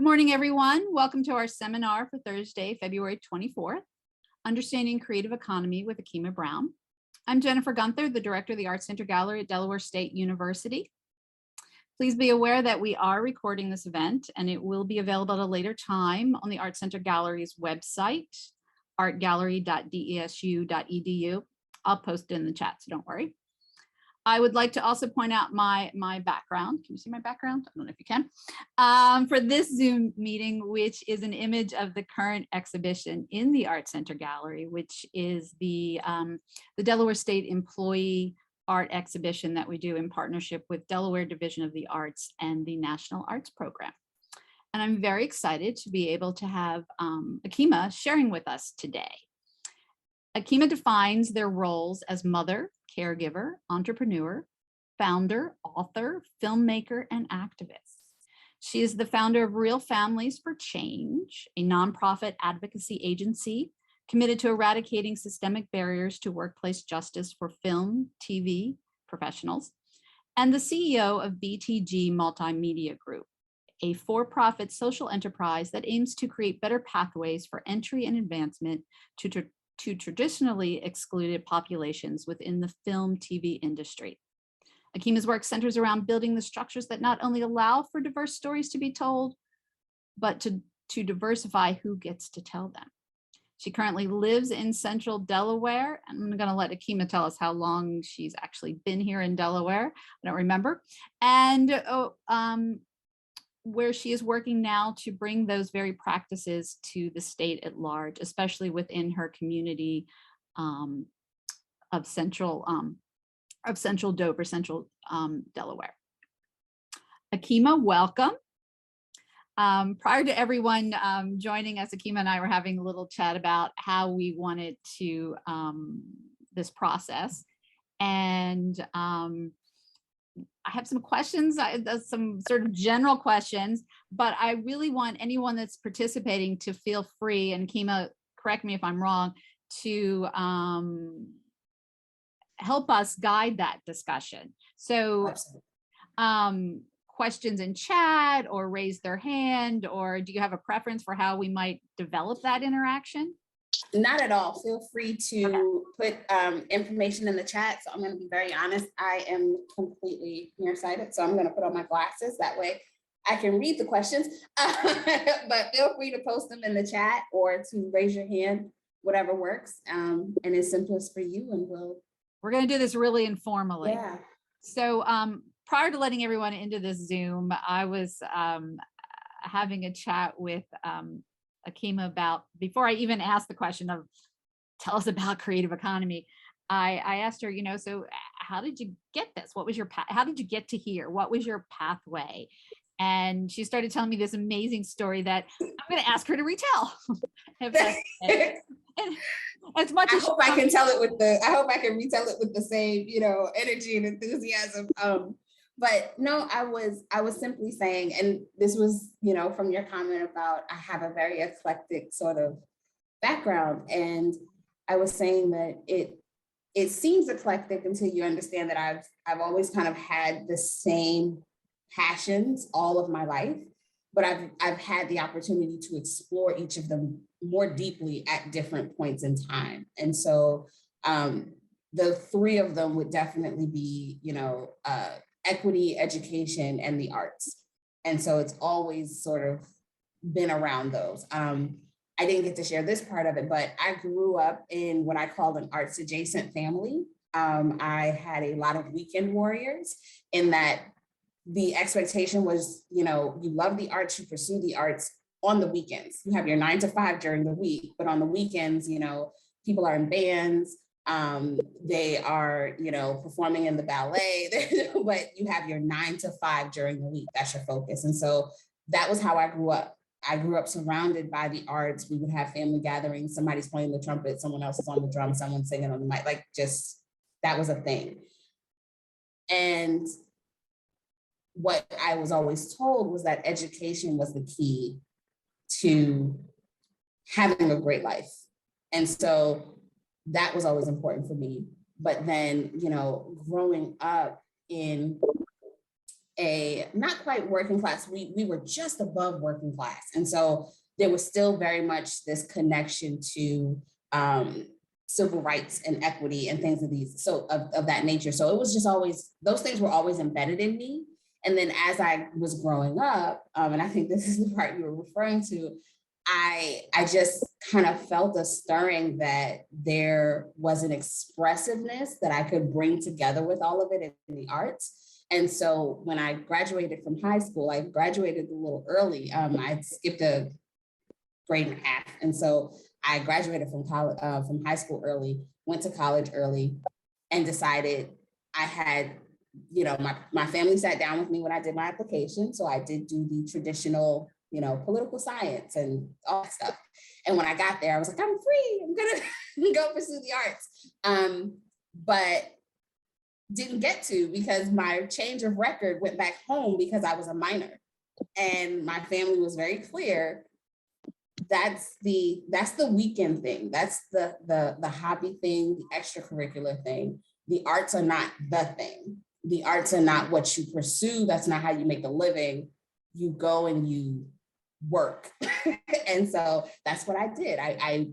Good morning, everyone. Welcome to our seminar for Thursday, February 24th, Understanding Creative Economy with Akima Brown. I'm Jennifer Gunther, the Director of the Art Center Gallery at Delaware State University. Please be aware that we are recording this event and it will be available at a later time on the Art Center Gallery's website, artgallery.desu.edu. I'll post it in the chat, so don't worry. I would like to also point out my background. Can you see my background? I don't know if you can. For this Zoom meeting, which is an image of the current exhibition in the Art Center Gallery, which is the Delaware State Employee Art Exhibition that we do in partnership with Delaware Division of the Arts and the National Arts Program. And I'm very excited to be able to have Akima sharing with us today. Akima defines their roles as mother, caregiver, entrepreneur, founder, author, filmmaker, and activist. She is the founder of Real Families for Change, a nonprofit advocacy agency committed to eradicating systemic barriers to workplace justice for film, TV professionals, and the CEO of BTG Multimedia Group, a for-profit social enterprise that aims to create better pathways for entry and advancement to traditionally excluded populations within the film TV industry. Akima's work centers around building the structures that not only allow for diverse stories to be told, but to diversify who gets to tell them. She currently lives in central Delaware. I'm going to let Akima tell us how long she's actually been here in Delaware. I don't remember. And where she is working now to bring those very practices to the state at large, especially within her community of central Dover, central Delaware. Akima, welcome. Prior to everyone joining us, Akima and I were having a little chat about how we wanted to this process, and I have some questions, some sort of general questions, but I really want anyone that's participating to feel free, and Akima, correct me if I'm wrong, to help us guide that discussion. So questions in chat or raise their hand, or do you have a preference for how we might develop that interaction? Not at all. Feel free to put information in the chat. So I'm going to be very honest. I am completely nearsighted, so I'm going to put on my glasses. That way I can read the questions. But feel free to post them in the chat or to raise your hand, whatever works. And it's simplest for you. And we're going to do this really informally. Yeah. So prior to letting everyone into this Zoom, I was having a chat with Akima about, before I even asked the question of tell us about creative economy, I asked her, so how did you get this? What was your how did you get to here? What was your pathway? And she started telling me this amazing story that I'm going to ask her to retell. As much as I hope I can retell it with the same, energy and enthusiasm. But no, I was simply saying, and this was, from your comment about I have a very eclectic sort of background. And I was saying that it seems eclectic until you understand that I've always kind of had the same passions all of my life, but I've had the opportunity to explore each of them more deeply at different points in time. And so the three of them would definitely be, equity, education, and the arts. And so it's always sort of been around those. I didn't get to share this part of it, but I grew up in what I call an arts adjacent family. I had a lot of weekend warriors in that the expectation was, you love the arts, you pursue the arts on the weekends. You have your 9 to 5 during the week, but on the weekends, people are in bands. They are, performing in the ballet, but you have your 9 to 5 during the week. That's your focus. And so that was how I grew up. I grew up surrounded by the arts. We would have family gatherings. Somebody's playing the trumpet, someone else is on the drum, someone's singing on the mic, that was a thing. And what I was always told was that education was the key to having a great life. And so that was always important for me. But then, growing up in not quite working class. We were just above working class. And so there was still very much this connection to civil rights and equity and things of that nature. So it was just always, those things were always embedded in me. And then as I was growing up, and I think this is the part you were referring to, I just kind of felt a stirring that there was an expressiveness that I could bring together with all of it in the arts. And so when I graduated from high school, I graduated a little early. I skipped a grade and a half. And so I graduated from college, from high school early, went to college early, and decided I had, my family sat down with me when I did my application. So I did do the traditional, political science and all that stuff. And when I got there, I was like, I'm free. I'm gonna go pursue the arts. But didn't get to, because my change of record went back home because I was a minor. And my family was very clear, that's the weekend thing. That's the hobby thing, the extracurricular thing. The arts are not the thing. The arts are not what you pursue. That's not how you make a living. You go and you work. And so that's what I did. I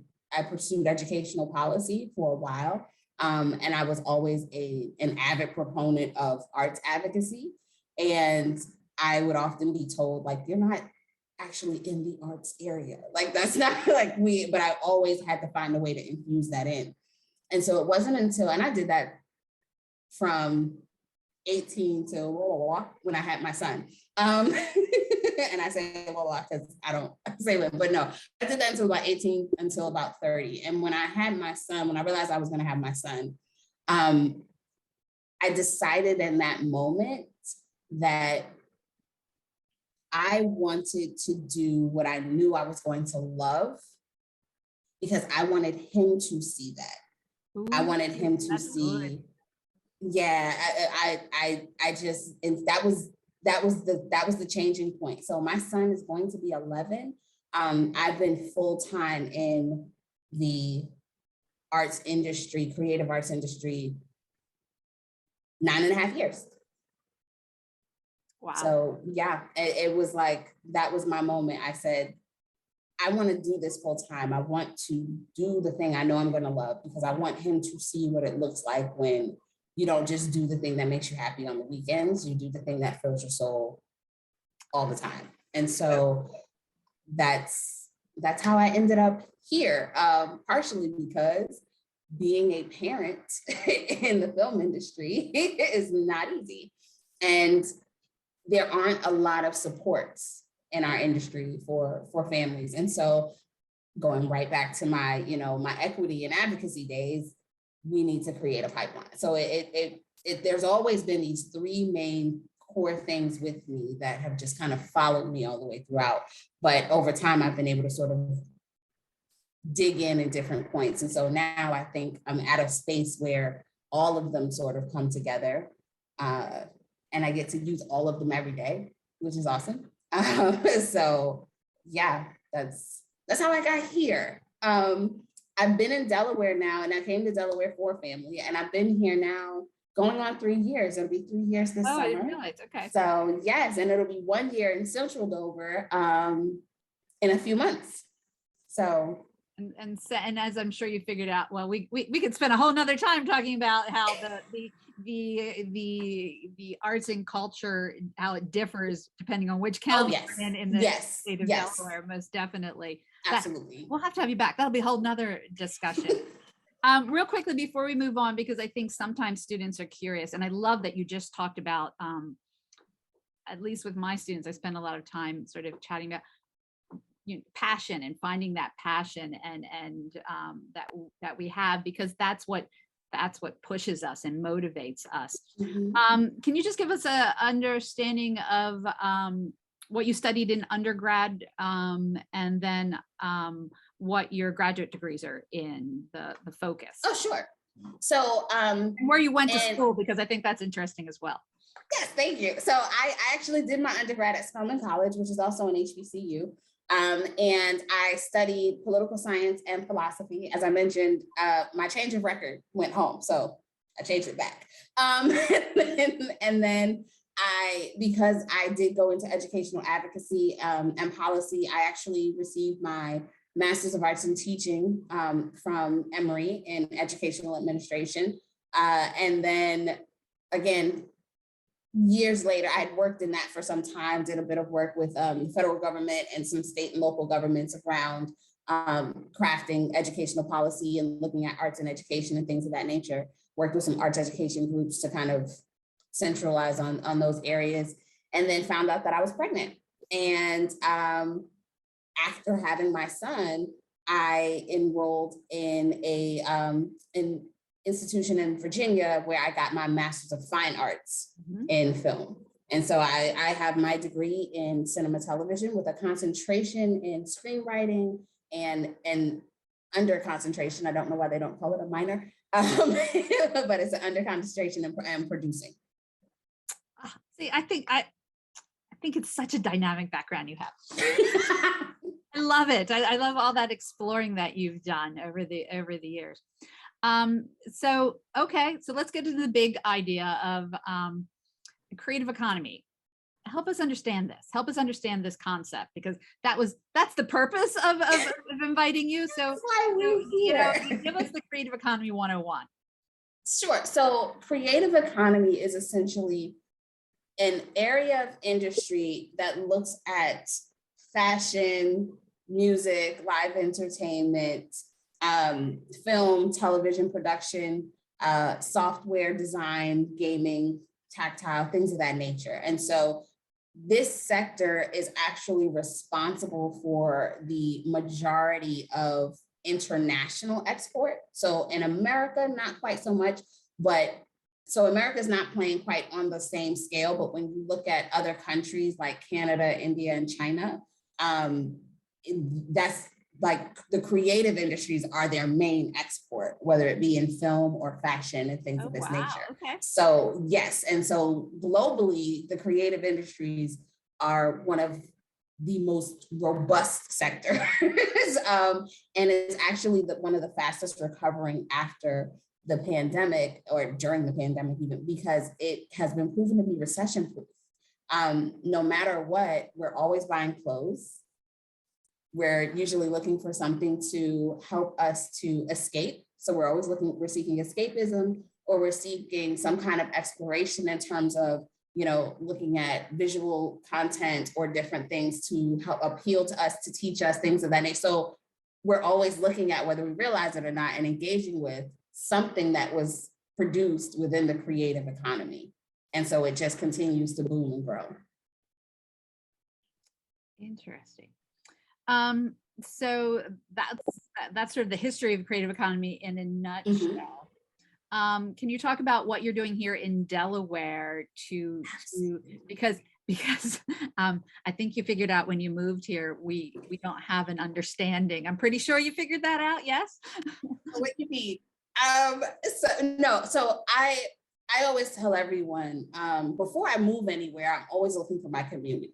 pursued educational policy for a while. And I was always an avid proponent of arts advocacy. And I would often be told, like, you're not actually in the arts area. Like, that's not like but I always had to find a way to infuse that in. And so it wasn't until, and I did that from 18 to when I had my son. And I say because I don't say when, but no, I did that until about 18, until about 30. And when I had my son, when I realized I was going to have my son, I decided in that moment that I wanted to do what I knew I was going to love, because I wanted him to see that. Ooh, I wanted him to see. Good. Yeah, I just, and that was the changing point. So my son is going to be 11. I've been full-time in the arts industry, creative arts industry, 9.5 years. Wow. So yeah, it was like, that was my moment. I said, I want to do this full-time. I want to do the thing I know I'm going to love, because I want him to see what it looks like when you don't just do the thing that makes you happy on the weekends. You do the thing that fills your soul all the time. And so that's how I ended up here, partially because being a parent in the film industry is not easy. And there aren't a lot of supports in our industry for families. And so going right back to my, my equity and advocacy days, we need to create a pipeline. So there's always been these three main core things with me that have just kind of followed me all the way throughout. But over time, I've been able to sort of dig in different points. And so now I think I'm at a space where all of them sort of come together. And I get to use all of them every day, which is awesome. So yeah, that's how I got here. I've been in Delaware now, and I came to Delaware for family, and I've been here now going on 3 years. It'll be 3 years this summer. I didn't realize. Okay. So yes, and it'll be 1 year in Central Dover in a few months. So. And as I'm sure you figured out, well, we could spend a whole nother time talking about how the arts and culture, how it differs depending on which county and in the state of Delaware, most definitely. Absolutely. We'll have to have you back. That'll be a whole nother discussion. Real quickly before we move on, because I think sometimes students are curious, and I love that you just talked about, at least with my students, I spend a lot of time sort of chatting about passion and finding that passion and that we have, because that's what pushes us and motivates us. Mm-hmm. Can you just give us a understanding of what you studied in undergrad, and then what your graduate degrees are in, the focus? Oh, sure. So and where you went to school, because I think that's interesting as well. Yes, thank you. So I actually did my undergrad at Spelman College, which is also an HBCU. And I studied political science and philosophy. As I mentioned, my change of record went home, so I changed it back. And then because I did go into educational advocacy and policy, I actually received my Master's of Arts in Teaching from Emory in Educational Administration. And then again, years later, I had worked in that for some time, did a bit of work with the federal government and some state and local governments around crafting educational policy and looking at arts and education and things of that nature. Worked with some arts education groups to kind of centralize on those areas, and then found out that I was pregnant. And after having my son, I enrolled in a an institution in Virginia where I got my Master's of Fine Arts in film. And so I have my degree in cinema television with a concentration in screenwriting and under concentration. I don't know why they don't call it a minor, but it's an under concentration in producing. See, I think it's such a dynamic background you have. I love it. I love all that exploring that you've done over the years. So let's get to the big idea of the creative economy. Help us understand this. Help us understand this concept, because that's the purpose of inviting you. So give us the creative economy 101. Sure. So creative economy is essentially an area of industry that looks at fashion, music, live entertainment, film, television production, software design, gaming, tactile, things of that nature. And so this sector is actually responsible for the majority of international export. So in America, not quite so much, but so America's not playing quite on the same scale, but when you look at other countries like Canada, India, and China, that's like the creative industries are their main export, whether it be in film or fashion and things of this nature. Okay. So yes, and so globally, the creative industries are one of the most robust sectors, and it's actually one of the fastest recovering after the pandemic, or during the pandemic even, because it has been proven to be recession proof. No matter what, we're always buying clothes. We're usually looking for something to help us to escape. So we're seeking escapism, or we're seeking some kind of exploration in terms of, looking at visual content or different things to help appeal to us, to teach us things of that nature. So we're always looking at, whether we realize it or not, and engaging with something that was produced within the creative economy. And so it just continues to boom and grow. Interesting. So that's sort of the history of the creative economy in a nutshell. Can you talk about what you're doing here in Delaware because I think you figured out when you moved here, we don't have an understanding. I'm pretty sure you figured that out. Yes. What you mean? So I always tell everyone, before I move anywhere, I'm always looking for my community.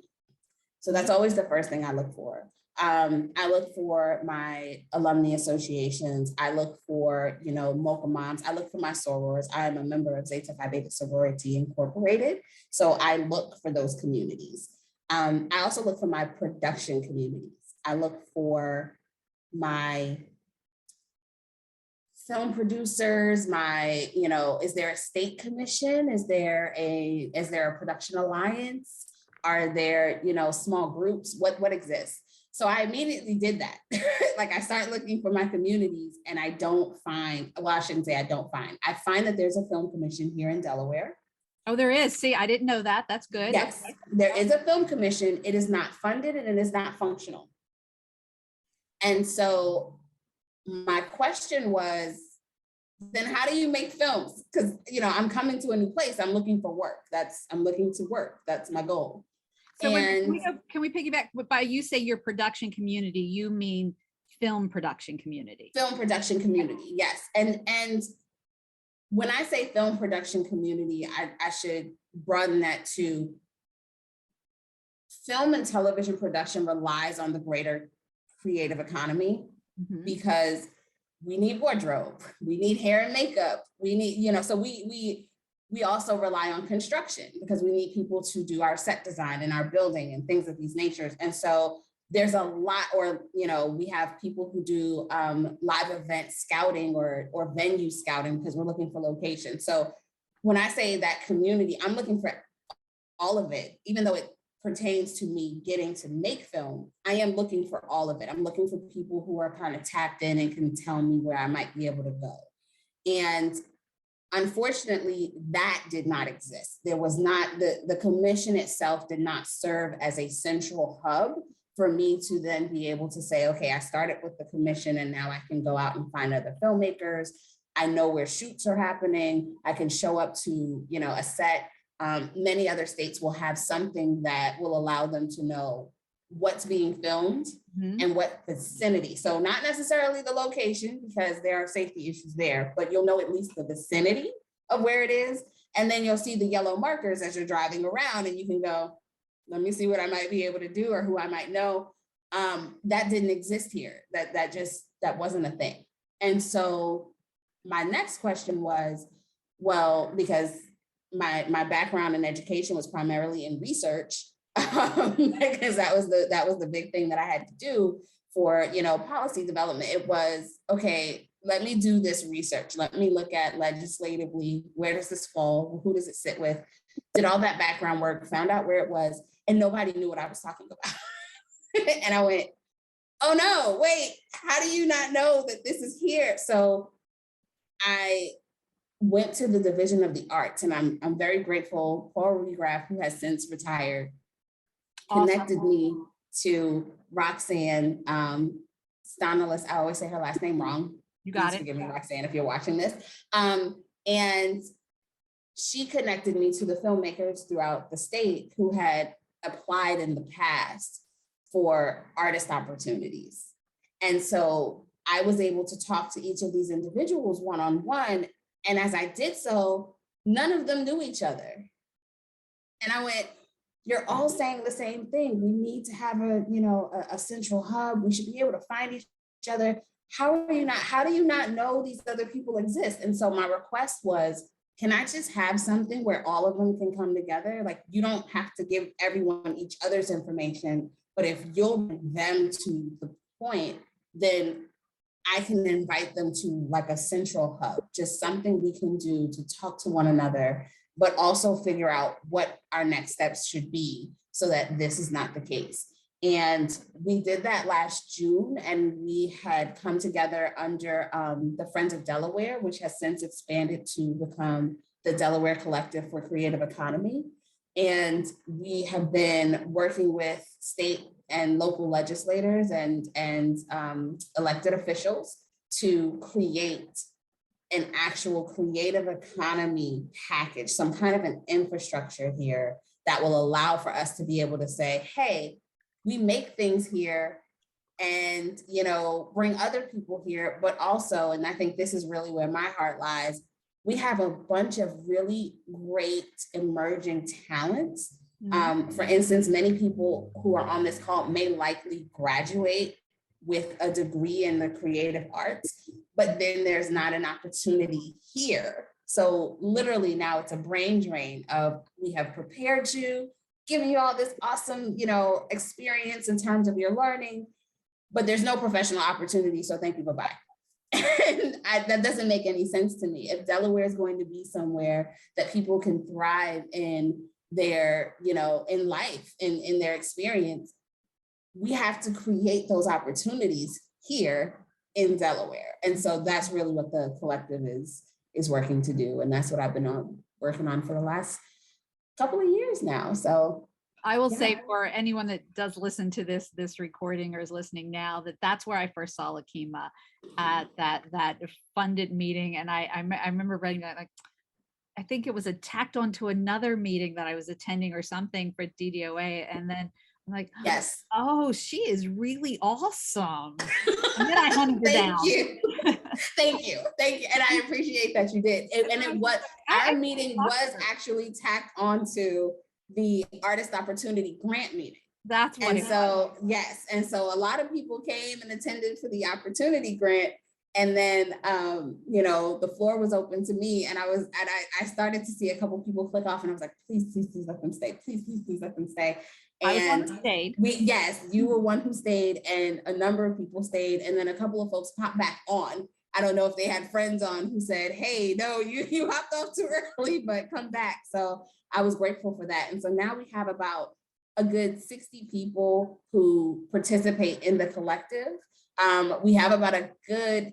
So that's always the first thing I look for. I look for my alumni associations. I look for, MOCA moms. I look for my sorors. I am a member of Zeta Phi Beta Sorority Incorporated. So I look for those communities. I also look for my production communities. I look for my film producers, is there a state commission? Is there a production alliance? Are there, small groups? What exists? So I immediately did that. I start looking for my communities, and I shouldn't say I don't find. I find that there's a film commission here in Delaware. Oh, there is. See, I didn't know that. That's good. Yes, okay. There is a film commission. It is not funded and it is not functional. And so my question was, then how do you make films? Because, I'm coming to a new place. I'm looking for work. I'm looking to work. That's my goal. So can we piggyback? By you say your production community, you mean film production community? Film production community, yes. And when I say film production community, I should broaden that to film and television production relies on the greater creative economy, because we need wardrobe, we need hair and makeup, we need, so we we also rely on construction because we need people to do our set design and our building and things of these natures. And so there's a lot, or, you know, we have people who do live event scouting or venue scouting because we're looking for locations. So when I say that community, I'm looking for all of it, even though it pertains to me getting to make film, I am looking for all of it. I'm looking for people who are kind of tapped in and can tell me where I might be able to go. And unfortunately, that did not exist. There was not, the commission itself did not serve as a central hub for me to then be able to say, okay, I started with the commission and now I can go out and find other filmmakers. I know where shoots are happening. I can show up to, you know, a set. Many other states will have something that will allow them to know what's being filmed and what vicinity. So not necessarily the location because there are safety issues there, but you'll know at least the vicinity of where it is. And then you'll see the yellow markers as you're driving around and you can go, let me see what I might be able to do or who I might know. That didn't exist here. That wasn't a thing. And so my next question was, well, because my background in education was primarily in research, because that was the big thing that I had to do for, you know, policy development. It was, okay, let me do this research. Let me look at legislatively, where does this fall? Who does it sit with? Did all that background work, found out where it was, and nobody knew what I was talking about. And I went, oh no, wait, how do you not know that this is here? So I went to the Division of the Arts, and I'm very grateful. Paul Regraff, who has since retired, connected me to Roxanne Stanolis. I always say her last name wrong. You got Please it. forgive me, Roxanne, if you're watching this. And she connected me to the filmmakers throughout the state who had applied in the past for artist opportunities. And so I was able to talk to each of these individuals one-on-one. And as I did so, none of them knew each other. And I went, you're all saying the same thing. We need to have a central hub. We should be able to find each other. How do you not know these other people exist? And so my request was, can I just have something where all of them can come together? Like, you don't have to give everyone each other's information, but if you'll bring them to the point, then I can invite them to like a central hub, just something we can do to talk to one another, but also figure out what our next steps should be so that this is not the case. And we did that last June, and we had come together under the Friends of Delaware, which has since expanded to become the Delaware Collective for Creative Economy. And we have been working with state and local legislators and elected officials to create an actual creative economy package, some kind of an infrastructure here that will allow for us to be able to say, hey, we make things here and, you know, bring other people here, but also, and I think this is really where my heart lies, we have a bunch of really great emerging talents. For instance, many people who are on this call may likely graduate with a degree in the creative arts, but then there's not an opportunity here. So literally now it's a brain drain of, we have prepared you, giving you all this awesome, you know, experience in terms of your learning, but there's no professional opportunity. So thank you, bye-bye. And that doesn't make any sense to me. If Delaware is going to be somewhere that people can thrive in their, you know, in life, in their experience, we have to create those opportunities here in Delaware. And so that's really what the collective is working to do. And that's what I've been working on for the last couple of years now. So I will say, for anyone that does listen to this recording or is listening now, that's where I first saw Akima, at that funded meeting. And I remember writing that, like, I think it was tacked onto another meeting that I was attending or something for DDOA. And then I'm like, yes, oh, she is really awesome. And then I hunted her down. Thank you. And I appreciate that you did. Our meeting was actually tacked onto the Artist Opportunity Grant meeting. That's what. And so, yes. And so a lot of people came and attended for the Opportunity Grant, And then, the floor was open to me, and I started to see a couple people click off, and I was like, please, please, please let them stay. Please, please, please let them stay. I was one And who stayed. yes, you were one who stayed, and a number of people stayed, and then a couple of folks popped back on. I don't know if they had friends on who said, hey, no, you hopped off too early, but come back. So I was grateful for that. And so now we have about a good 60 people who participate in the collective. We have about a good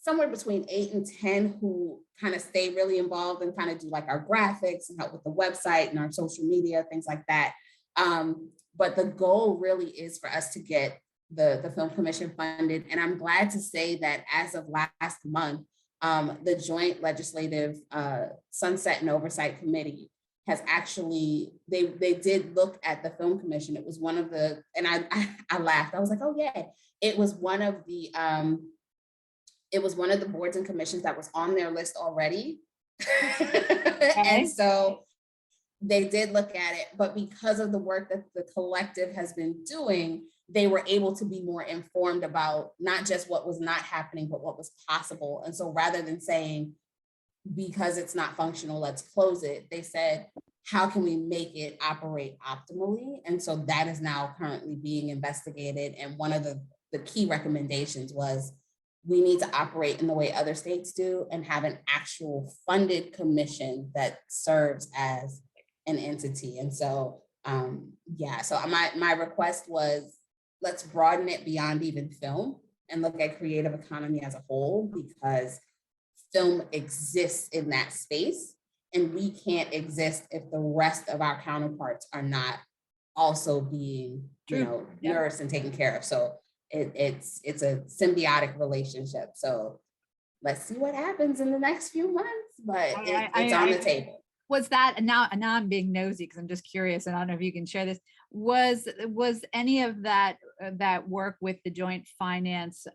somewhere between 8 and 10 who kind of stay really involved and kind of do like our graphics and help with the website and our social media, things like that. But the goal really is for us to get the Film Commission funded. And I'm glad to say that as of last month, the Joint Legislative Sunset and Oversight Committee has actually, they did look at the Film Commission. It was one of the, and I laughed. I was like, oh yeah, it was one of the boards and commissions that was on their list already. Okay. And so they did look at it, but because of the work that the collective has been doing, they were able to be more informed about not just what was not happening, but what was possible. And so rather than saying, because it's not functional, let's close it, they said, how can we make it operate optimally? And so that is now currently being investigated. And one of the key recommendations was, we need to operate in the way other states do and have an actual funded commission that serves as an entity. And so, so my request was, let's broaden it beyond even film and look at creative economy as a whole, because film exists in that space and we can't exist if the rest of our counterparts are not also being, nourished and taken care of. So it's a symbiotic relationship. So let's see what happens in the next few months, but it's on the table. Was that, and now I'm being nosy because I'm just curious, and I don't know if you can share this. Was any of that work with the Joint Finance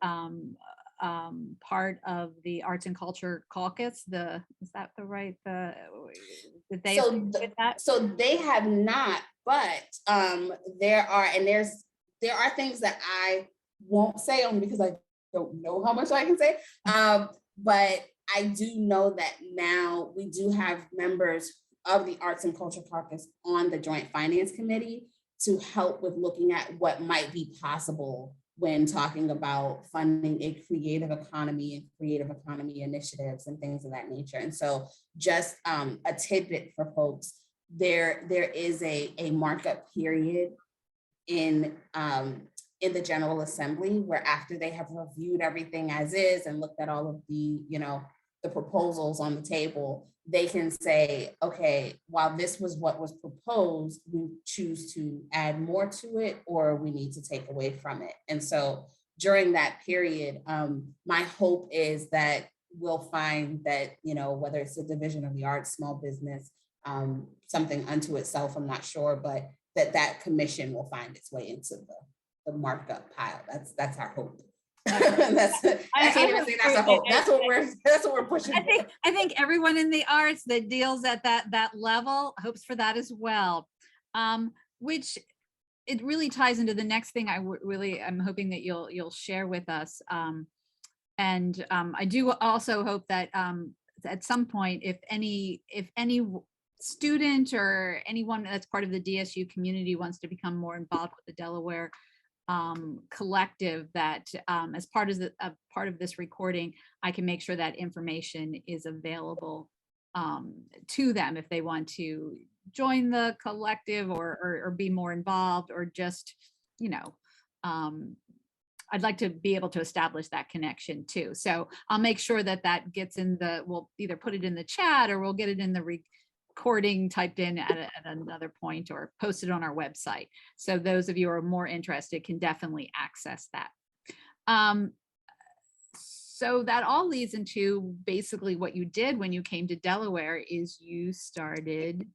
part of the Arts and Culture Caucus? Did they with that? So they have not, but there are things that I won't say only because I don't know how much I can say. But I do know that now we do have members of the Arts and Culture Caucus on the Joint Finance Committee to help with looking at what might be possible when talking about funding a creative economy and creative economy initiatives and things of that nature. And so just a tidbit for folks, there is a markup period in the General Assembly, where after they have reviewed everything as is and looked at all of the, the proposals on the table, they can say, okay, while this was what was proposed, we choose to add more to it, or we need to take away from it. And so during that period, my hope is that we'll find that, whether it's a division of the arts, small business, something unto itself, I'm not sure, but that commission will find its way into the markup pile. That's our hope. I can't even say that's a hope. That's what we're pushing. I think everyone in the arts that deals at that level hopes for that as well. Which it really ties into the next thing I'm hoping that you'll share with us. And I do also hope that at some point, if any student or anyone that's part of the DSU community wants to become more involved with the Delaware collective, that as part of this recording, I can make sure that information is available to them if they want to join the collective or be more involved, or just, I'd like to be able to establish that connection too. So I'll make sure that gets we'll either put it in the chat or we'll get it in the recording typed in at another point, or posted on our website. So those of you who are more interested can definitely access that. So that all leads into basically what you did when you came to Delaware is you started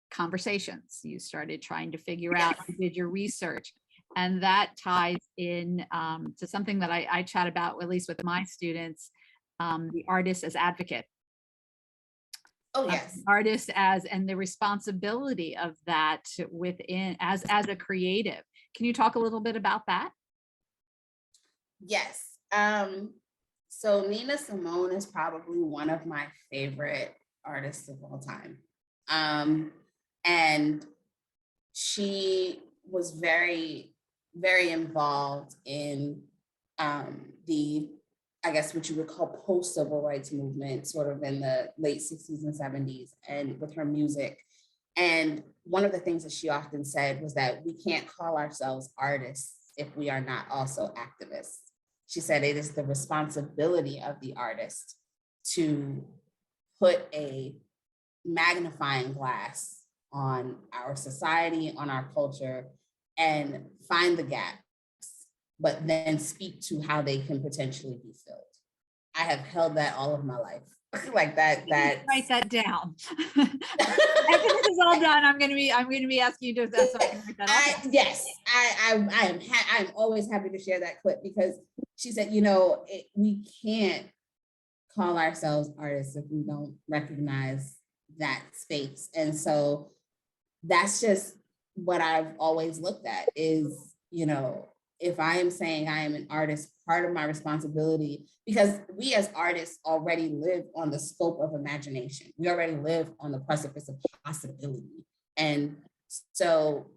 conversations. You started trying to figure out, you did your research. And that ties in to something that I chat about, at least with my students, the artist as advocate. Oh, yes. Artist and the responsibility of that within as a creative. Can you talk a little bit about that? Yes. So Nina Simone is probably one of my favorite artists of all time. And she was very, very involved in the, I guess what you would call post-civil rights movement, sort of in the late 60s and 70s, and with her music. And one of the things that she often said was that we can't call ourselves artists if we are not also activists. She said it is the responsibility of the artist to put a magnifying glass on our society, on our culture, and find the gaps, but then speak to how they can potentially be filled. I have held that all of my life. Like that. Write that down. After this is all done, I'm going to be asking you to so I can write that down. Yes, I'm always happy to share that clip, because she said, we can't call ourselves artists if we don't recognize that space. And so that's just what I've always looked at is, if I am saying I am an artist, part of my responsibility, because we as artists already live on the scope of imagination. We already live on the precipice of possibility. And so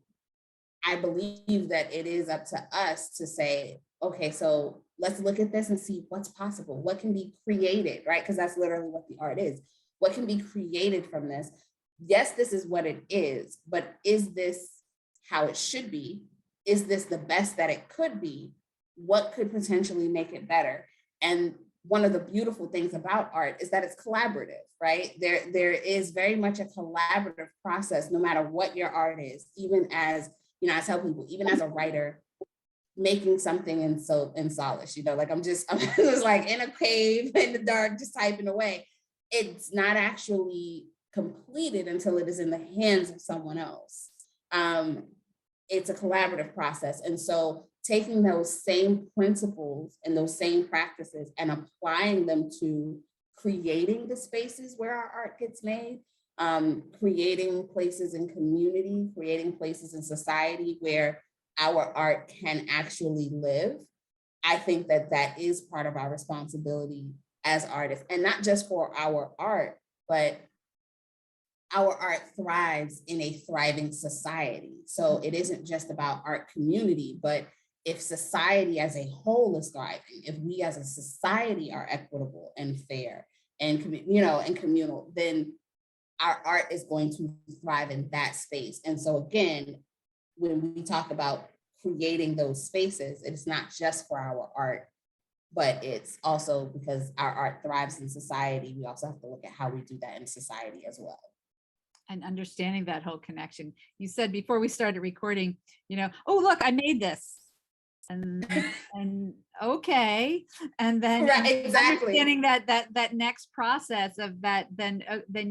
I believe that it is up to us to say, okay, so let's look at this and see what's possible. What can be created, right? Because that's literally what the art is. What can be created from this? Yes, this is what it is, but is this how it should be? Is this the best that it could be? What could potentially make it better? And one of the beautiful things about art is that it's collaborative, right? There is very much a collaborative process, no matter what your art is. Even as, I tell people, even as a writer, making something in solace, like I'm just like in a cave in the dark, just typing away. It's not actually completed until it is in the hands of someone else. It's a collaborative process. And so taking those same principles and those same practices and applying them to creating the spaces where our art gets made, creating places in community, creating places in society where our art can actually live. I think that is part of our responsibility as artists, and not just for our art, but our art thrives in a thriving society. So it isn't just about art community, but if society as a whole is thriving, if we as a society are equitable and fair and communal, then our art is going to thrive in that space. And so again, when we talk about creating those spaces, it's not just for our art, but it's also because our art thrives in society. We also have to look at how we do that in society as well. And understanding that whole connection. You said before we started recording, oh, look, I made this. And okay. And then right, exactly. Understanding that next process of that, then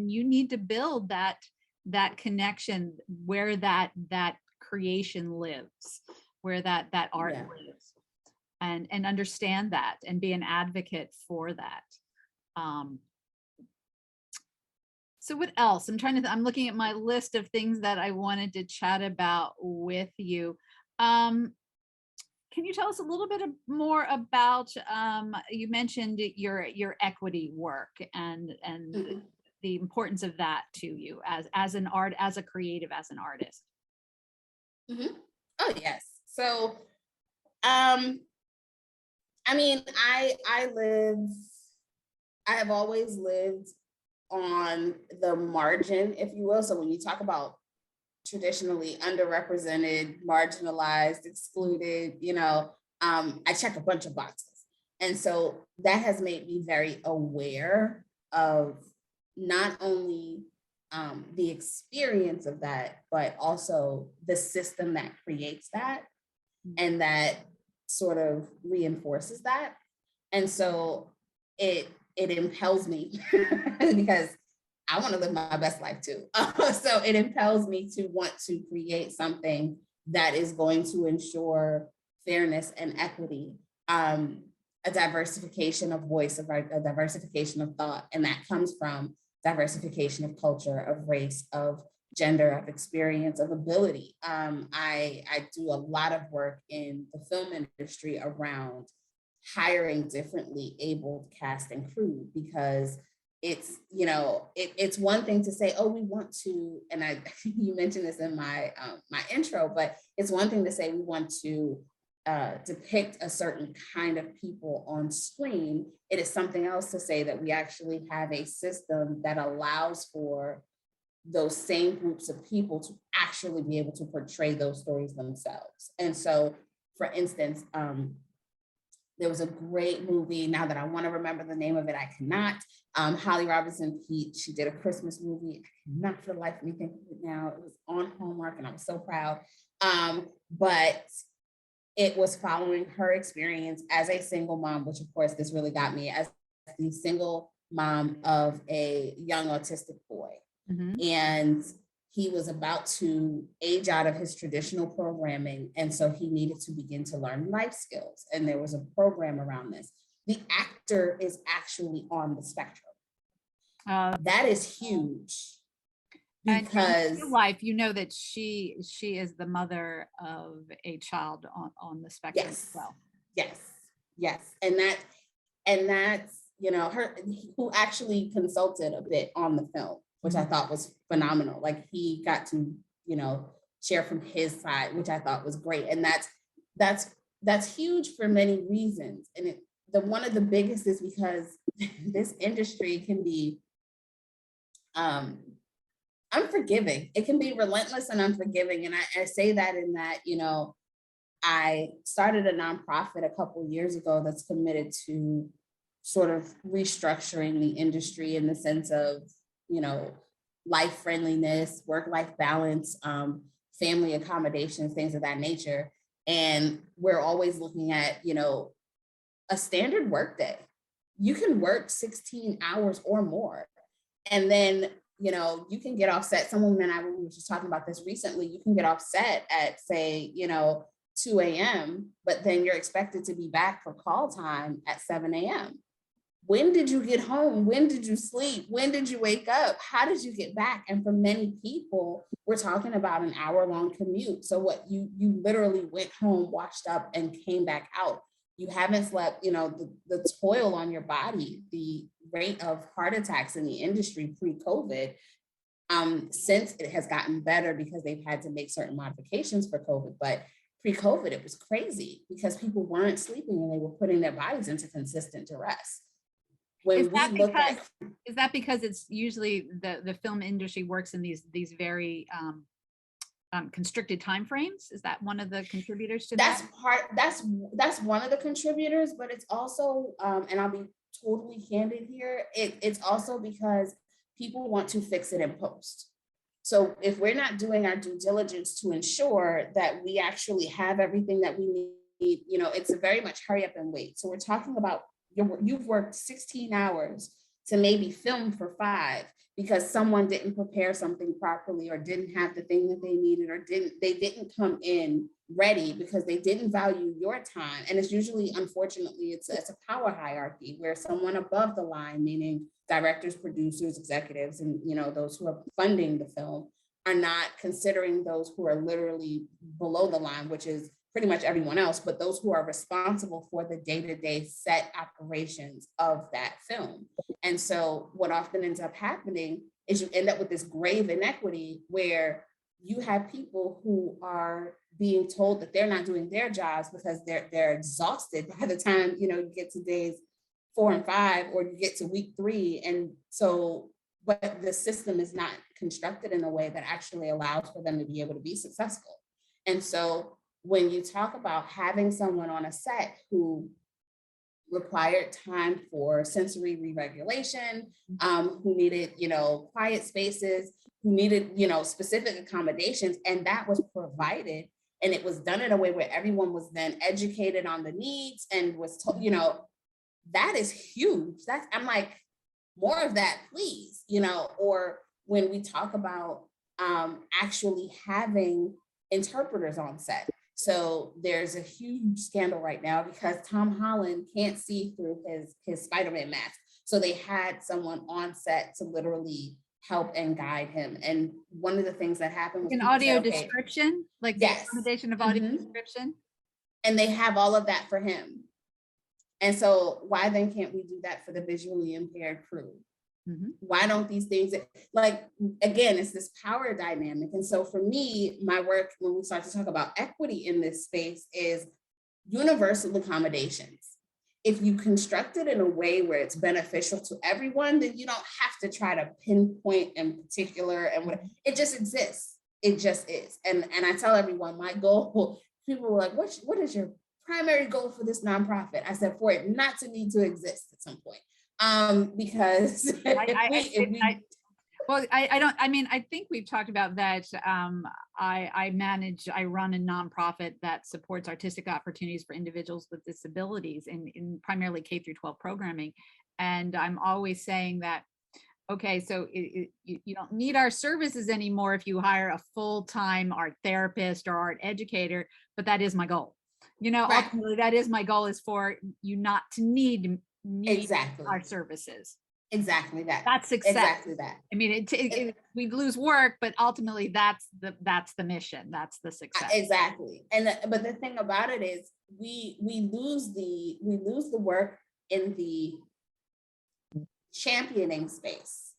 you need to build that connection where that creation lives, where that art lives, and understand that and be an advocate for that. So what else? I'm looking at my list of things that I wanted to chat about with you. Can you tell us a little bit more about, you mentioned your equity work and mm-hmm. the importance of that to you as a creative, as an artist? Mm-hmm. Oh, yes. So, I have always lived on the margin, if you will. So when you talk about traditionally underrepresented, marginalized, excluded, I check a bunch of boxes. And so that has made me very aware of not only the experience of that, but also the system that creates that and that sort of reinforces that. And so it impels me because I want to live my best life too. So it impels me to want to create something that is going to ensure fairness and equity, a diversification of voice, a diversification of thought. And that comes from diversification of culture, of race, of gender, of experience, of ability. I do a lot of work in the film industry around hiring differently abled cast and crew, because it's, you know, it's one thing to say, oh, we want to, and I you mentioned this in my my intro, but it's one thing to say we want to depict a certain kind of people on screen. It is something else to say that we actually have a system that allows for those same groups of people to actually be able to portray those stories themselves. And so, for instance, there was a great movie, now that I want to remember the name of it, I cannot. Holly Robinson Peete, she did a Christmas movie. I cannot for the life of me think of it now. It was on Hallmark and I was so proud. But it was following her experience as a single mom, which of course this really got me, as the single mom of a young autistic boy. Mm-hmm. And he was about to age out of his traditional programming. And so he needed to begin to learn life skills. And there was a program around this. The actor is actually on the spectrum. That is huge. Because in real life, you know that she is the mother of a child on the spectrum as well. Yes. And that's, you know, her, who actually consulted a bit on the film, which I thought was phenomenal. Like, he got to, you know, share from his side, which I thought was great. And that's huge for many reasons. And one of the biggest is because this industry can be unforgiving. It can be relentless and unforgiving. And I say that in that, you know, I started a nonprofit a couple of years ago that's committed to sort of restructuring the industry in the sense of, you know, life friendliness, work-life balance, family accommodations, things of that nature. And we're always looking at, you know, a standard workday. You can work 16 hours or more. And then, you know, you can get offset. Someone and I were just talking about this recently. You can get offset at, say, you know, 2 a.m., but then you're expected to be back for call time at 7 a.m. When did you get home? When did you sleep? When did you wake up? How did you get back? And for many people, we're talking about an hour-long commute. So what you literally went home, washed up, and came back out. You haven't slept, you know, the toil on your body, the rate of heart attacks in the industry pre-COVID, since it has gotten better because they've had to make certain modifications for COVID. But pre-COVID, it was crazy because people weren't sleeping and they were putting their bodies into consistent duress. Is that because it's usually the film industry works in these very constricted timeframes? Is that one of the contributors to that? That's one of the contributors, but it's also, and I'll be totally candid here, it's also because people want to fix it in post. So if we're not doing our due diligence to ensure that we actually have everything that we need, you know, it's a very much hurry up and wait. So we're talking about you've worked 16 hours to maybe film for 5 because someone didn't prepare something properly or didn't have the thing that they needed, or they didn't come in ready because they didn't value your time. And it's usually, unfortunately, it's a power hierarchy where someone above the line, meaning directors, producers, executives, and, you know, those who are funding the film, are not considering those who are literally below the line, which is pretty much everyone else, but those who are responsible for the day-to-day set operations of that film. And so what often ends up happening is you end up with this grave inequity where you have people who are being told that they're not doing their jobs because they're exhausted by the time, you know, you get to days 4 and 5, or you get to week 3. And so, but the system is not constructed in a way that actually allows for them to be able to be successful. And so when you talk about having someone on a set who required time for sensory re-regulation, who needed, you know, quiet spaces, who needed, you know, specific accommodations, and that was provided, and it was done in a way where everyone was then educated on the needs and was told, you know, that is huge. I'm like, more of that, please, you know. Or when we talk about actually having interpreters on set. So there's a huge scandal right now because Tom Holland can't see through his Spider-Man mask. So they had someone on set to literally help and guide him. And one of the things that happened was an audio description, like the accommodation of audio description. And they have all of that for him. And so why then can't we do that for the visually impaired crew? Mhm. Why don't these things, like, again, it's this power dynamic. And so for me, my work, when we start to talk about equity in this space, is universal accommodations. If you construct it in a way where it's beneficial to everyone, then you don't have to try to pinpoint in particular and what it just exists. It just is. And I tell everyone my goal, people were like, what is your primary goal for this nonprofit? I said, for it not to need to exist at some point. Because if we well, I think we've talked about that. I run a nonprofit that supports artistic opportunities for individuals with disabilities in primarily K through 12 programming. And I'm always saying that, okay, so you don't need our services anymore if you hire a full-time art therapist or art educator, but that is my goal. Right. Ultimately, that is my goal, is for you not to need exactly our services. exactly that. That's success. Exactly that. I mean, we lose work, but ultimately that's the mission. That's the success. Exactly. But the thing about it is we lose the work in the championing space,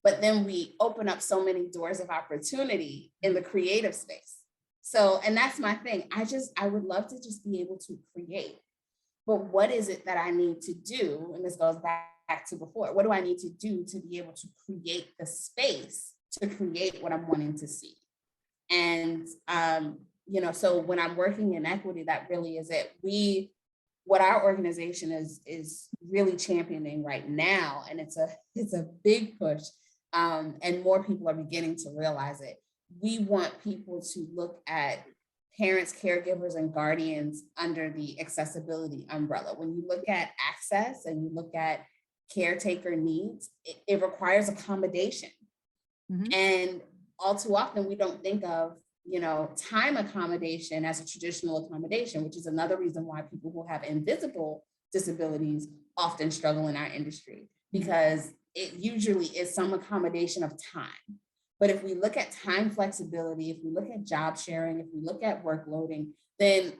but then we open up so many doors of opportunity in the creative space. So, and that's my thing. I would love to just be able to create, but what is it that I need to do? And this goes back to before. What do I need to do to be able to create the space to create what I'm wanting to see? And, so when I'm working in equity, that really is it. What our organization is really championing right now, and it's a big push, and more people are beginning to realize it. We want people to look at parents, caregivers, and guardians under the accessibility umbrella. When you look at access and you look at caretaker needs, it requires accommodation. Mm-hmm. And all too often, we don't think of time accommodation as a traditional accommodation, which is another reason why people who have invisible disabilities often struggle in our industry, because it usually is some accommodation of time. But if we look at time flexibility, if we look at job sharing, if we look at work loading, then,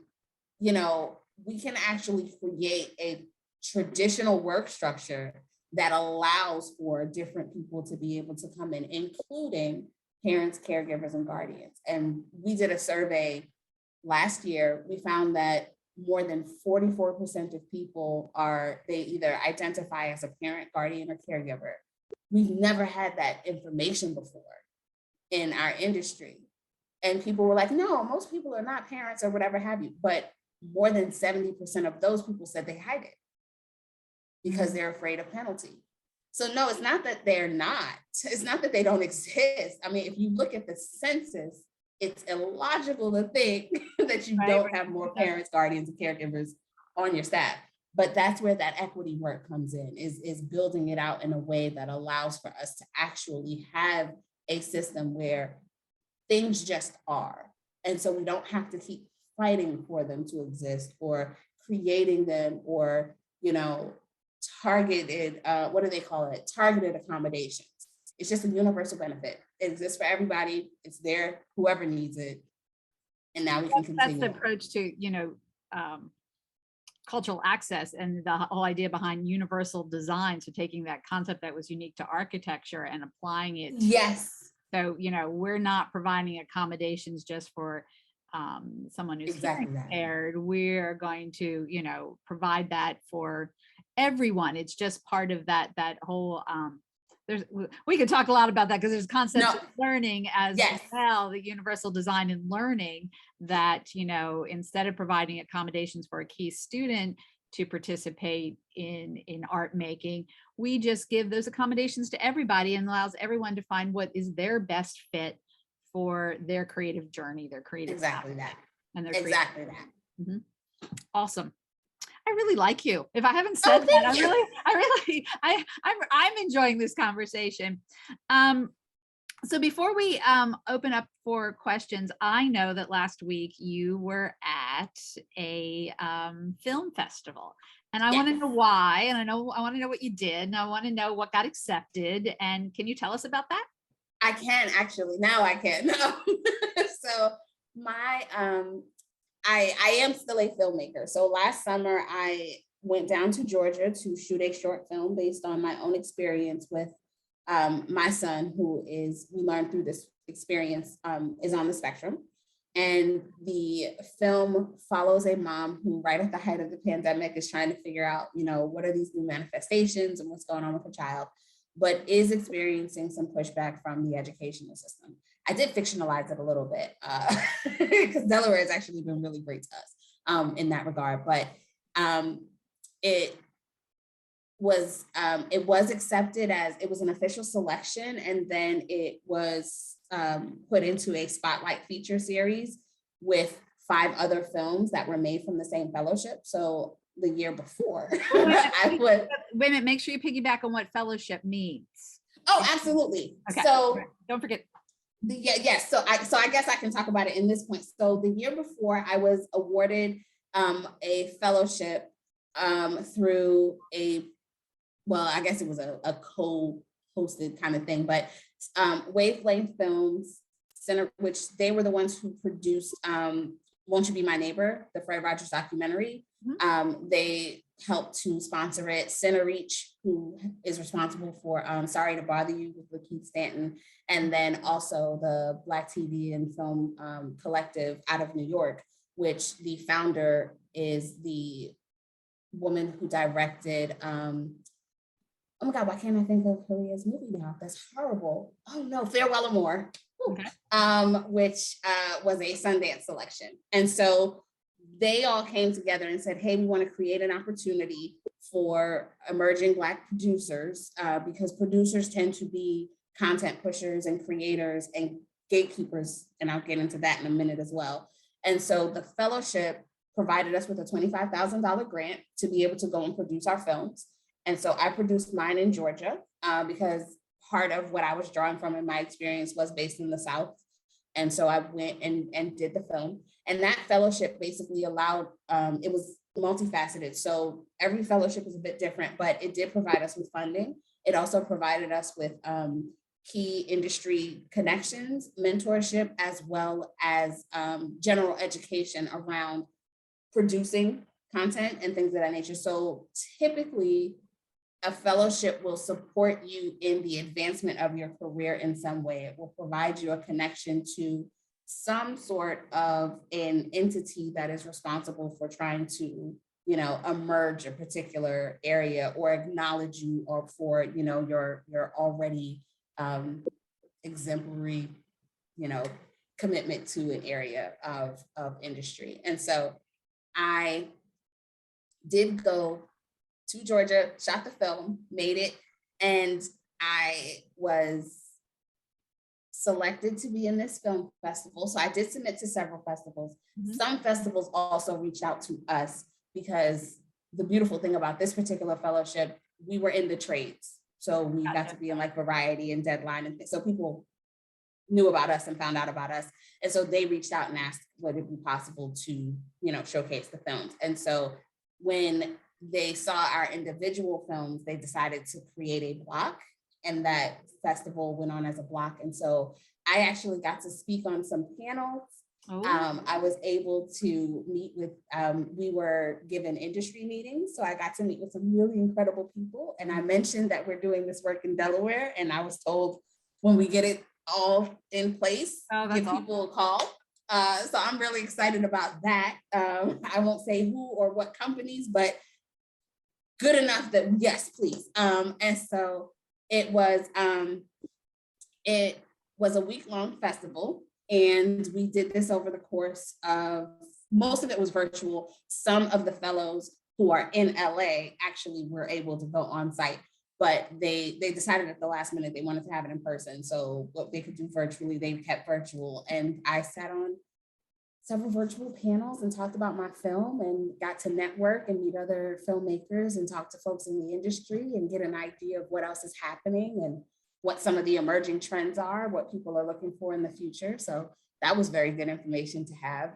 we can actually create a traditional work structure that allows for different people to be able to come in, including parents, caregivers, and guardians. And we did a survey last year. We found that more than 44% of people they either identify as a parent, guardian, or caregiver. We've never had that information before in our industry. And people were like, no, most people are not parents or whatever have you. But more than 70% of those people said they hide it because they're afraid of penalty. So no, it's not that it's not that they don't exist. I mean, if you look at the census, it's illogical to think that you don't have more parents, guardians, and caregivers on your staff. But that's where that equity work comes in, is building it out in a way that allows for us to actually have a system where things just are. And so we don't have to keep fighting for them to exist or creating them or, targeted, what do they call it? Targeted accommodations. It's just a universal benefit. It exists for everybody. It's there, whoever needs it. And now we can continue. That's the approach to, cultural access, and the whole idea behind universal design. So taking that concept that was unique to architecture and applying it. Yes. So, we're not providing accommodations just for someone who's impaired. We're going to, provide that for everyone. It's just part of that whole, we could talk a lot about that because there's concepts of learning as well, the universal design and learning that, instead of providing accommodations for a key student to participate in art making, we just give those accommodations to everybody and allows everyone to find what is their best fit for their creative journey, their creative path, and their exactly that. Mm-hmm. Awesome. I really like you. If I haven't said that, I'm enjoying this conversation. So before we open up for questions, I know that last week you were at a film festival, and I want to know why, and I want to know what you did, and I want to know what got accepted. And can you tell us about that? I can actually. Now I can. So my I am still a filmmaker. So last summer I went down to Georgia to shoot a short film based on my own experience with my son, who is, we learned through this experience, is on the spectrum. And the film follows a mom who, right at the height of the pandemic, is trying to figure out, what are these new manifestations and what's going on with her child, but is experiencing some pushback from the educational system. I did fictionalize it a little bit because Delaware has actually been really great to us in that regard. But it was accepted as, it was an official selection, and then it was put into a spotlight feature series with 5 other films that were made from the same fellowship. So the year before, I would wait a minute, make sure you piggyback on what fellowship means. Oh, absolutely. Okay. So don't forget. Yes. So I guess I can talk about it in this point. So the year before, I was awarded a fellowship through I guess it was a co-hosted kind of thing, but Wavelength Films Center, which they were the ones who produced Won't You Be My Neighbor, the Fred Rogers documentary. Mm-hmm. They helped to sponsor it. CenterReach, who is responsible for Sorry to Bother You with Lakeith Stanton, and then also the Black TV and Film Collective out of New York, which the founder is the woman who directed, oh my God, why can't I think of Korea's movie now? That's horrible. Oh no, Farewell Amore, okay. Which was a Sundance selection. And so they all came together and said, hey, we want to create an opportunity for emerging Black producers because producers tend to be content pushers and creators and gatekeepers. And I'll get into that in a minute as well. And so the fellowship provided us with a $25,000 grant to be able to go and produce our films. And so I produced mine in Georgia because part of what I was drawing from in my experience was based in the South. And so I went and did the film. And that fellowship basically allowed, it was multifaceted. So every fellowship is a bit different, but it did provide us with funding. It also provided us with key industry connections, mentorship, as well as general education around producing content and things of that nature. So typically, a fellowship will support you in the advancement of your career in some way. It will provide you a connection to some sort of an entity that is responsible for trying to, emerge a particular area or acknowledge you, or for, your already exemplary, commitment to an area of industry. And so I did go to Georgia, shot the film, made it, and I was selected to be in this film festival. So I did submit to several festivals. Mm-hmm. Some festivals also reached out to us because the beautiful thing about this particular fellowship, we were in the trades. So we got to be in like Variety and Deadline and things. So people knew about us and found out about us. And so they reached out and asked, would it be possible to, showcase the films? And so when they saw our individual films, they decided to create a block, and that festival went on as a block. And so I actually got to speak on some panels. I was able to meet with, we were given industry meetings. So I got to meet with some really incredible people. And I mentioned that we're doing this work in Delaware. And I was told when we get it all in place, give people a call. So I'm really excited about that. I won't say who or what companies, but good enough that yes, please. And so it was a week-long festival, and we did this over the course of, most of it was virtual. Some of the fellows who are in LA actually were able to go on site, but they decided at the last minute they wanted to have it in person. So what they could do virtually, they kept virtual. And I sat on several virtual panels and talked about my film and got to network and meet other filmmakers and talk to folks in the industry and get an idea of what else is happening and what some of the emerging trends are, what people are looking for in the future. So that was very good information to have,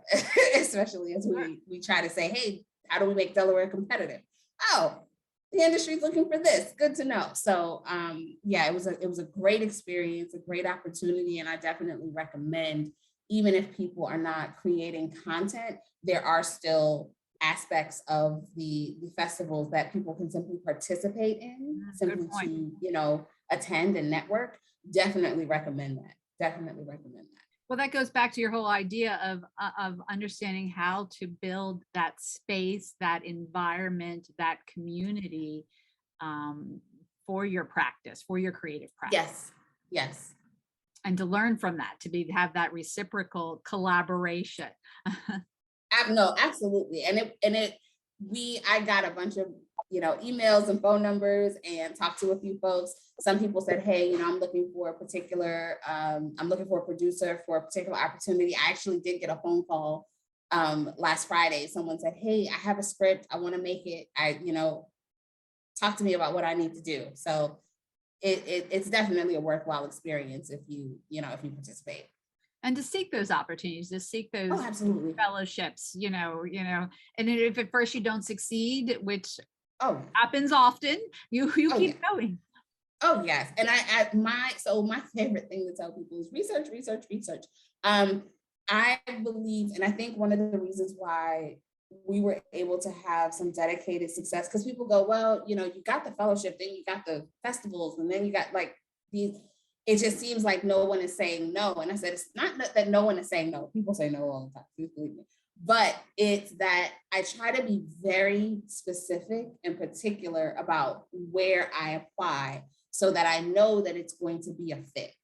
especially as we try to say, hey, how do we make Delaware competitive? Oh, the industry's looking for this. Good to know. So yeah, it was a great experience, a great opportunity, and I definitely recommend, even if people are not creating content, there are still aspects of the festivals that people can simply participate in, simply to, you know, attend and network, definitely recommend that. Definitely recommend that. Well, that goes back to your whole idea of understanding how to build that space, that environment, that community, for your practice, for your creative practice. Yes, yes. And to learn from that, have that reciprocal collaboration. No, absolutely. I got a bunch of, you know, emails and phone numbers and talked to a few folks. Some people said, hey, you know, I'm looking for a producer for a particular opportunity. I actually did get a phone call last Friday. Someone said, hey, I have a script. I want to make it. Talk to me about what I need to do. So it's definitely a worthwhile experience if you participate. And to seek those opportunities, to seek those absolutely. fellowships, and if at first you don't succeed, which happens often, you keep going. Oh yes. And my favorite thing to tell people is research. I believe, and I think one of the reasons why we were able to have some dedicated success, because people go, well, you know, you got the fellowship, then you got the festivals, and then you got like these, it just seems like no one is saying no. And I said, it's not that no one is saying no. People say no all the time, please believe me. But it's that I try to be very specific and particular about where I apply so that I know that it's going to be a fit.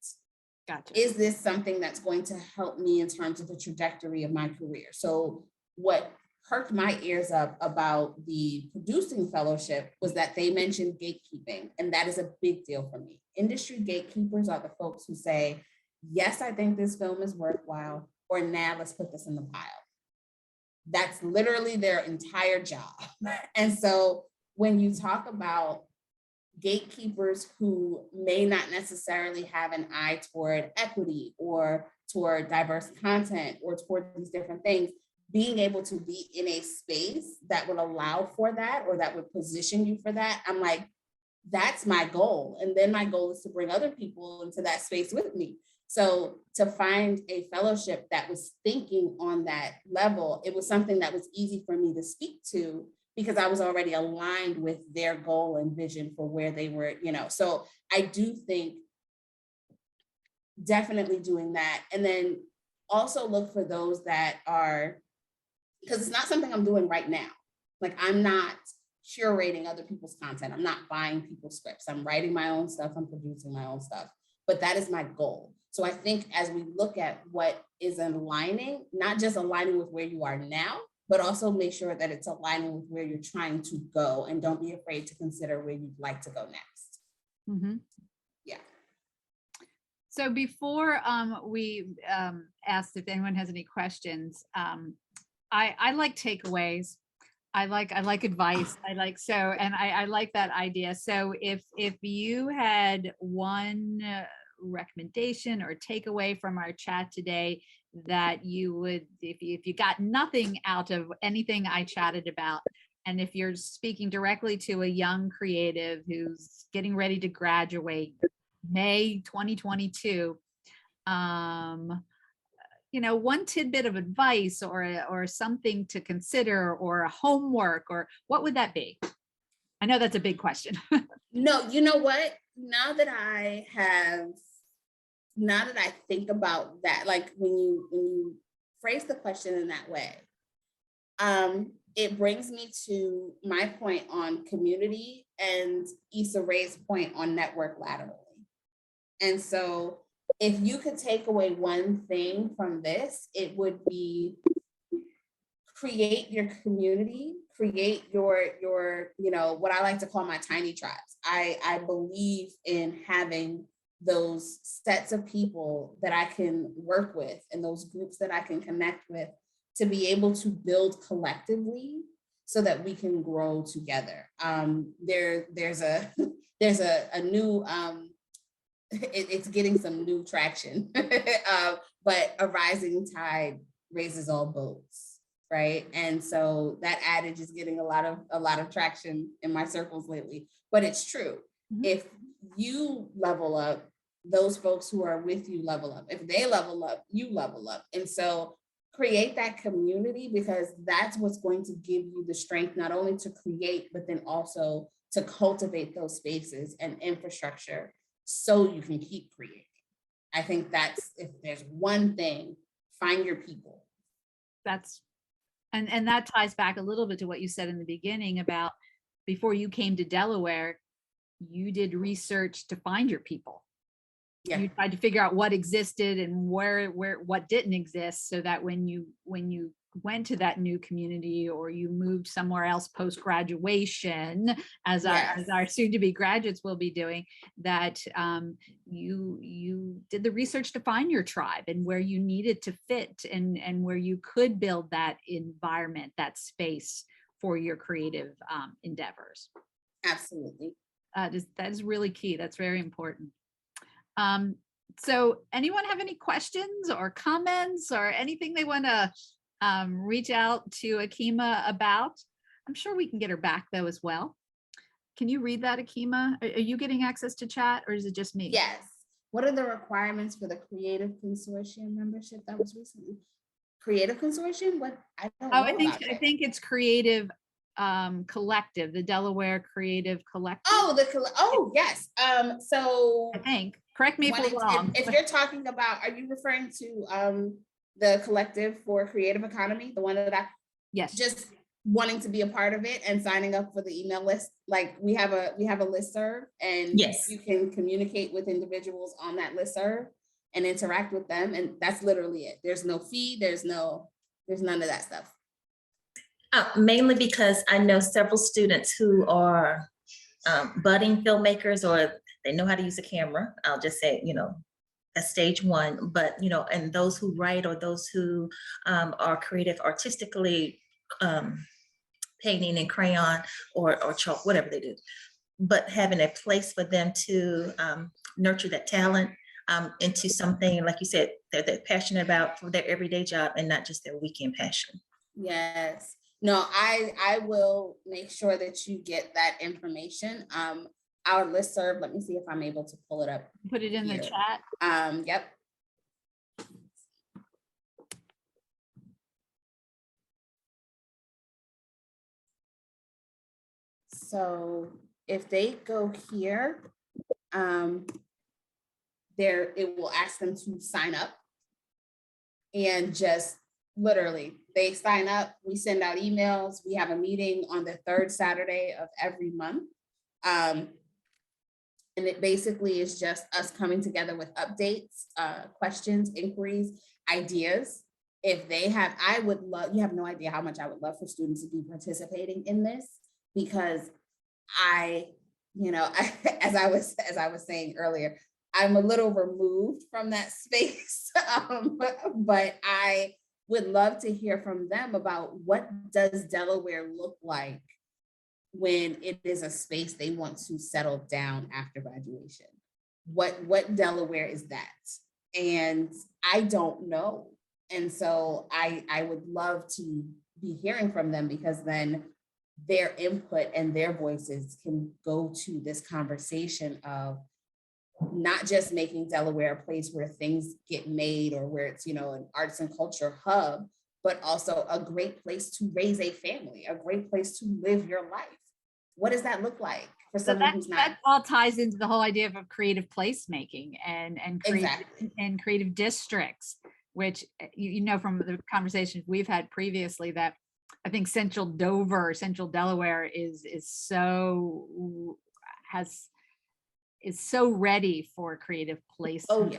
Gotcha. Is this something that's going to help me in terms of the trajectory of my career? So what perked my ears up about the producing fellowship was that they mentioned gatekeeping, and that is a big deal for me. Industry gatekeepers are the folks who say, yes, I think this film is worthwhile, or now let's put this in the pile. That's literally their entire job. And so when you talk about gatekeepers who may not necessarily have an eye toward equity or toward diverse content or toward these different things, being able to be in a space that would allow for that or that would position you for that, I'm like, that's my goal. And then my goal is to bring other people into that space with me. So to find a fellowship that was thinking on that level, it was something that was easy for me to speak to because I was already aligned with their goal and vision for where they were, you know. So I do think definitely doing that. And then also look for those that are, because it's not something I'm doing right now. Like I'm not curating other people's content. I'm not buying people's scripts. I'm writing my own stuff. I'm producing my own stuff. But that is my goal. So I think as we look at what is aligning, not just aligning with where you are now, but also make sure that it's aligning with where you're trying to go, and don't be afraid to consider where you'd like to go next. Mm-hmm. Yeah. So before we asked if anyone has any questions, I like takeaways. I like advice. I like that idea. So if you had one recommendation or takeaway from our chat today that you would, if you got nothing out of anything I chatted about, and if you're speaking directly to a young creative who's getting ready to graduate May 2022, one tidbit of advice or something to consider or a homework, or what would that be? I know that's a big question. No, you know what? Now that I think about that, like when you phrase the question in that way, it brings me to my point on community and Issa Rae's point on network laterally. And so if you could take away one thing from this, it would be create your community, create your what I like to call my tiny tribes. I believe in having those sets of people that I can work with and those groups that I can connect with to be able to build collectively so that we can grow together. There's a new it's getting some new traction, but a rising tide raises all boats, right? And so that adage is getting a lot of traction in my circles lately, but it's true. Mm-hmm. If you level up, those folks who are with you level up. If they level up, you level up. And so create that community, because that's what's going to give you the strength not only to create, but then also to cultivate those spaces and infrastructure so you can keep creating. I think that's, if there's one thing, find your people. And that ties back a little bit to what you said in the beginning about before you came to Delaware, you did research to find your people. Yeah. You tried to figure out what existed and where what didn't exist, so that when you went to that new community or you moved somewhere else post graduation, as our soon to be graduates will be doing, that you did the research to find your tribe and where you needed to fit and where you could build that environment, that space for your creative endeavors. Absolutely. That is really key. That's very important. So anyone have any questions or comments or anything they want to reach out to Akima about? I'm sure we can get her back though as well. Can you read that, Akima? Are you getting access to chat, or is it just me? Yes. What are the requirements for the Creative Consortium membership that was recently? Creative Consortium? What? I don't know. I think it's Creative Collective, the Delaware Creative Collective. Oh, yes. So I think, correct me if I'm wrong. If you're talking about, are you referring to the collective for creative economy, the one that I just wanting to be a part of it and signing up for the email list? Like we have a listserv, and you can communicate with individuals on that listserv and interact with them, and that's literally it. There's no fee. There's none of that stuff. Mainly because I know several students who are budding filmmakers, or they know how to use a camera. I'll just say, that's stage one, but, and those who write, or those who are creative artistically, painting in crayon or chalk, whatever they do, but having a place for them to nurture that talent into something, like you said, they're passionate about for their everyday job and not just their weekend passion. Yes. No, I will make sure that you get that information. Our listserv, let me see if I'm able to pull it up. Put it in the chat. Yep. So if they go here, it will ask them to sign up, and just literally they sign up, we send out emails, we have a meeting on the third Saturday of every month. And it basically is just us coming together with updates, questions, inquiries, ideas. If they have, you have no idea how much I would love for students to be participating in this, because as I was saying earlier, I'm a little removed from that space, but I would love to hear from them about what does Delaware look like when it is a space they want to settle down after graduation. What Delaware is that? And I don't know. And so I would love to be hearing from them, because then their input and their voices can go to this conversation of not just making Delaware a place where things get made, or where it's, an arts and culture hub, but also a great place to raise a family, a great place to live your life. What does that look like for someone who's not? That all ties into the whole idea of creative placemaking and creative districts, which from the conversations we've had previously, that I think Central Delaware is so ready for creative placement.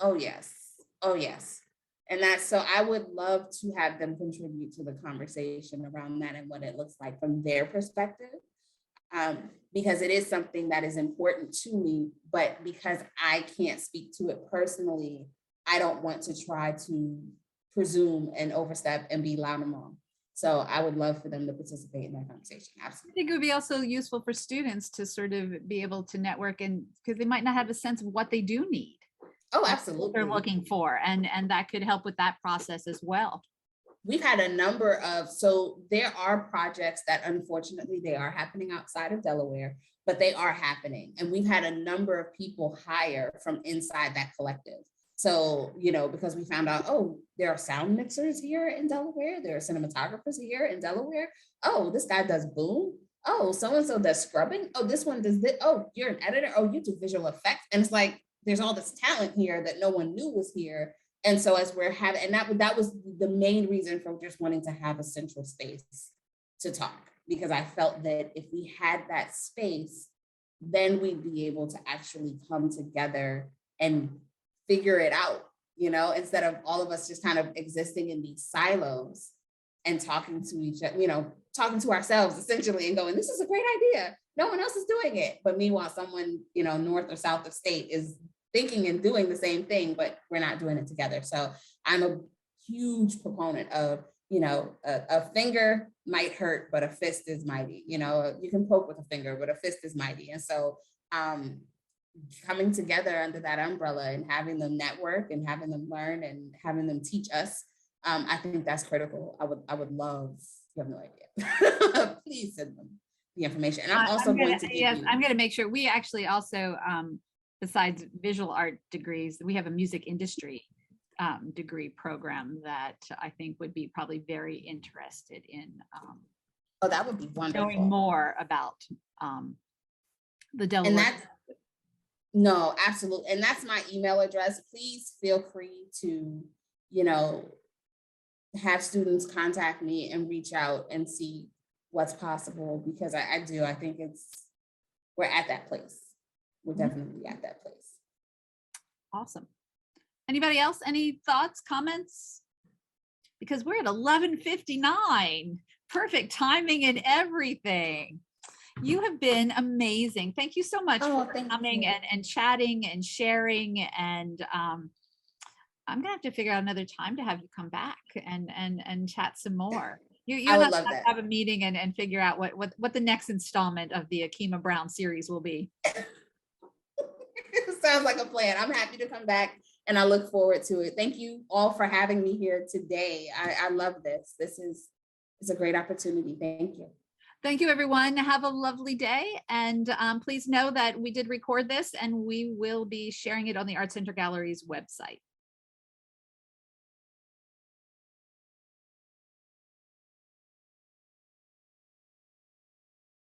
Oh yes. And so I would love to have them contribute to the conversation around that and what it looks like from their perspective, because it is something that is important to me, but because I can't speak to it personally, I don't want to try to presume and overstep and be loud and wrong. So I would love for them to participate in that conversation. Absolutely. I think it would be also useful for students to sort of be able to network, and because they might not have a sense of what they do need. Oh, absolutely. What they're looking for, and that could help with that process as well. We've had a number of, so there are projects that unfortunately they are happening outside of Delaware, but they are happening. And we've had a number of people hire from inside that collective. So, you know, because we found out, oh, there are sound mixers here in Delaware. There are cinematographers here in Delaware. Oh, this guy does boom. Oh, so-and-so does scrubbing. Oh, this one does this. Oh, you're an editor. Oh, you do visual effects. And it's like, there's all this talent here that no one knew was here. And so as we're having, and that was the main reason for just wanting to have a central space to talk, because I felt that if we had that space, then we'd be able to actually come together and figure it out, you know, instead of all of us just kind of existing in these silos and talking to each other, you know, talking to ourselves essentially and going, this is a great idea. No one else is doing it. But meanwhile, someone, you know, north or south of state is thinking and doing the same thing, but we're not doing it together. So I'm a huge proponent of, you know, a finger might hurt, but a fist is mighty. You know, you can poke with a finger, but a fist is mighty. And so coming together under that umbrella and having them network and having them learn and having them teach us, I think that's critical. I would love, you have no idea. Please send them the information. And I'm also going to give yes, you. I'm going to make sure. We actually also, besides visual art degrees, we have a music industry degree program that I think would be probably very interested in Oh, that would be wonderful. knowing more about the Delaware. And that's, no, absolutely. And that's my email address. Please feel free to, you know, have students contact me and reach out and see what's possible, because I think we're at that place. We're definitely at that place. Awesome. Anybody else? Any thoughts, comments? Because we're at 11:59. Perfect timing and everything. You have been amazing. Thank you so much for coming and chatting and sharing. And I'm gonna have to figure out another time to have you come back and chat some more. You I would and I love that. have a meeting and figure out what the next installment of the Akima Brown series will be. Sounds like a plan. I'm happy to come back and I look forward to it. Thank you all for having me here today. I love this. It's a great opportunity. Thank you. Thank you, everyone. Have a lovely day. And please know that we did record this and we will be sharing it on the Art Center Gallery's website.